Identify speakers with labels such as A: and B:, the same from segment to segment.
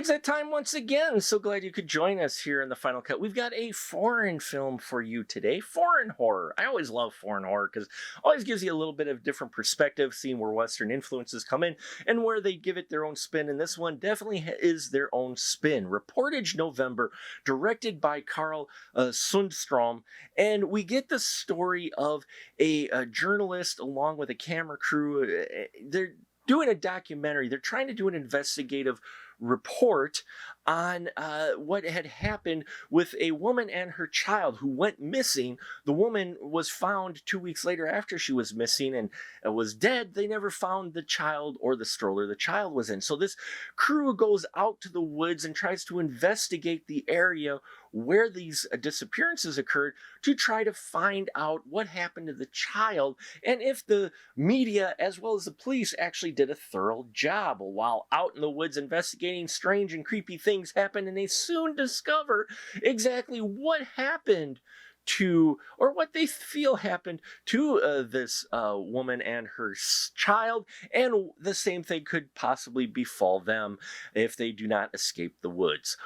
A: It's that time once again. So glad you could join us here in the final cut. We've got a foreign film for you today. Foreign horror. I always love foreign horror because it always gives you a little bit of different perspective, seeing where Western influences come in and where they give it their own spin. And this one definitely is their own spin. Reportage November, directed by Carl Sundstrom. And we get the story of a journalist along with a camera crew. They're doing a documentary. They're trying to do an investigative report on what had happened with a woman and her child who went missing. The woman was found 2 weeks later after she was missing and was dead. They never found the child or the stroller the child was in. So this crew goes out to the woods and tries to investigate the area where these disappearances occurred to try to find out what happened to the child and if the media as well as the police actually did a thorough job. While out in the woods investigating, strange and creepy things happen, and they soon discover exactly what happened to, or what they feel happened to this woman and her child, and the same thing could possibly befall them if they do not escape the woods.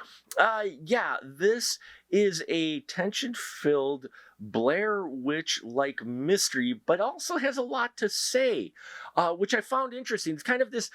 A: Yeah, this is a tension-filled Blair Witch-like mystery, but also has a lot to say, which I found interesting. It's kind of this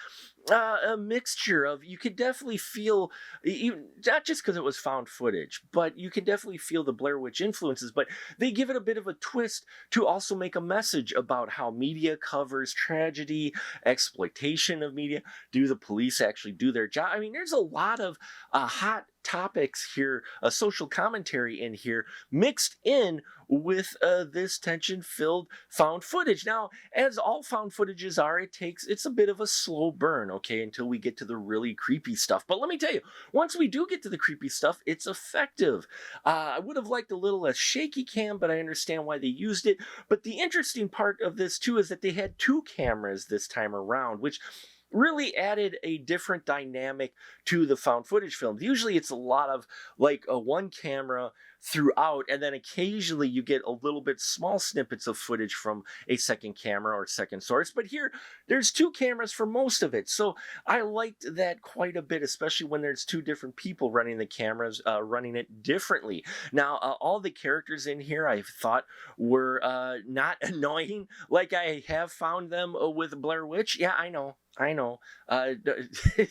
A: a mixture of, you could definitely feel, even, not just because it was found footage, but you can definitely feel the Blair Witch influences, but they give it a bit of a twist to also make a message about how media covers tragedy, exploitation of media. Do the police actually do their job? I mean, there's a lot of hot topics here, a social commentary in here, mixed in with this tension-filled found footage. Now, as all found footages are, it's a bit of a slow burn, okay, until we get to the really creepy stuff. But let me tell you, once we do get to the creepy stuff, it's effective. I would have liked a little less shaky cam, but I understand why they used it. But the interesting part of this too is that they had two cameras this time around, which really added a different dynamic to the found footage films. Usually it's a lot of like a one camera throughout, and then occasionally you get a little bit small snippets of footage from a second camera or second source. But here, there's two cameras for most of it. So I liked that quite a bit, especially when there's two different people running the cameras, running it differently. Now, all the characters in here I thought were not annoying like I have found them with Blair Witch. Yeah, I know.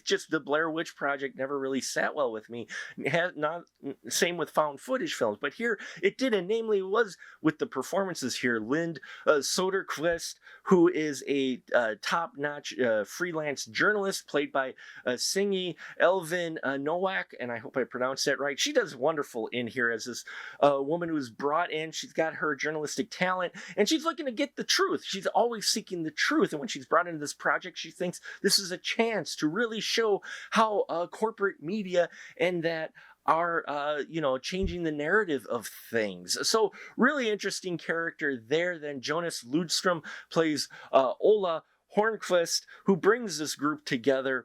A: Just the Blair Witch Project never really sat well with me. Not same with found footage films, but here it did, and namely was with the performances here. Lind Soderquist, who is a top-notch freelance journalist, played by Singi Elvin Nowak, and I hope I pronounced that right. She does wonderful in here as this woman who's brought in. She's got her journalistic talent, and she's looking to get the truth. She's always seeking the truth, and when she's brought into this project, she thinks this is a chance to really show how corporate media and that are changing the narrative of things. So really interesting character there. Then Jonas Ludstrom plays Ola Hornquist, who brings this group together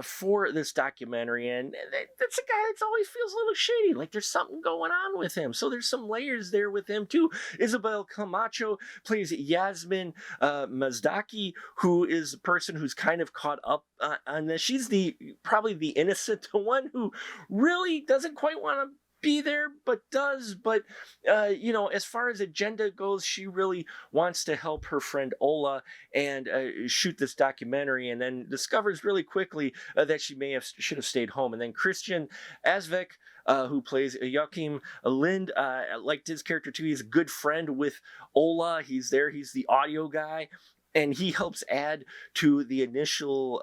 A: for this documentary, and that's a guy that always feels a little shady, like there's something going on with him. So there's some layers there with him too. Isabel Camacho plays Yasmin Mazdaki, who is a person who's kind of caught up on this. She's probably the innocent one who really doesn't quite want to be there, but does. But as far as agenda goes, she really wants to help her friend Ola and shoot this documentary, and then discovers really quickly that she should have stayed home. And then Christian Asvek, who plays Joachim Lind, liked his character too. He's a good friend with Ola. He's there. He's the audio guy. And he helps add to the initial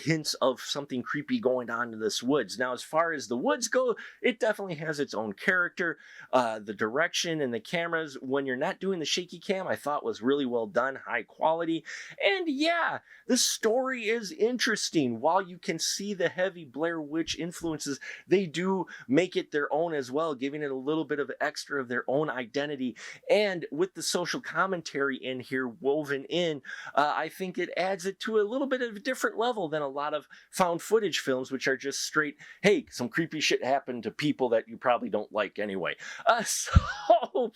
A: hints of something creepy going on in this woods. Now, as far as the woods go, it definitely has its own character. The direction and the cameras, when you're not doing the shaky cam, I thought was really well done, high quality. And yeah, the story is interesting. While you can see the heavy Blair Witch influences, they do make it their own as well, giving it a little bit of extra of their own identity. And with the social commentary in here woven in, I think it adds it to a little bit of a different level than a lot of found footage films, which are just straight, hey, some creepy shit happened to people that you probably don't like anyway. So,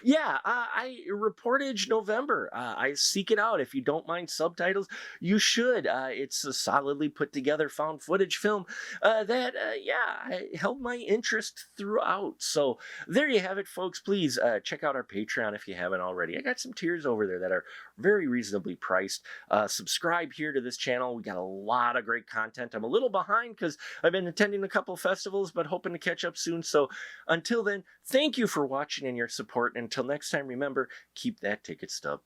A: yeah, I Reportage November. I seek it out. If you don't mind subtitles, you should. It's a solidly put together found footage film that, yeah, held my interest throughout. So there you have it, folks. Please check out our Patreon if you haven't already. I got some tiers over there that are very reasonably priced. Subscribe here to this channel. We got a lot of great content. I'm a little behind because I've been attending a couple festivals, but hoping to catch up soon. So until then, thank you for watching and your support. And until next time, remember, keep that ticket stub.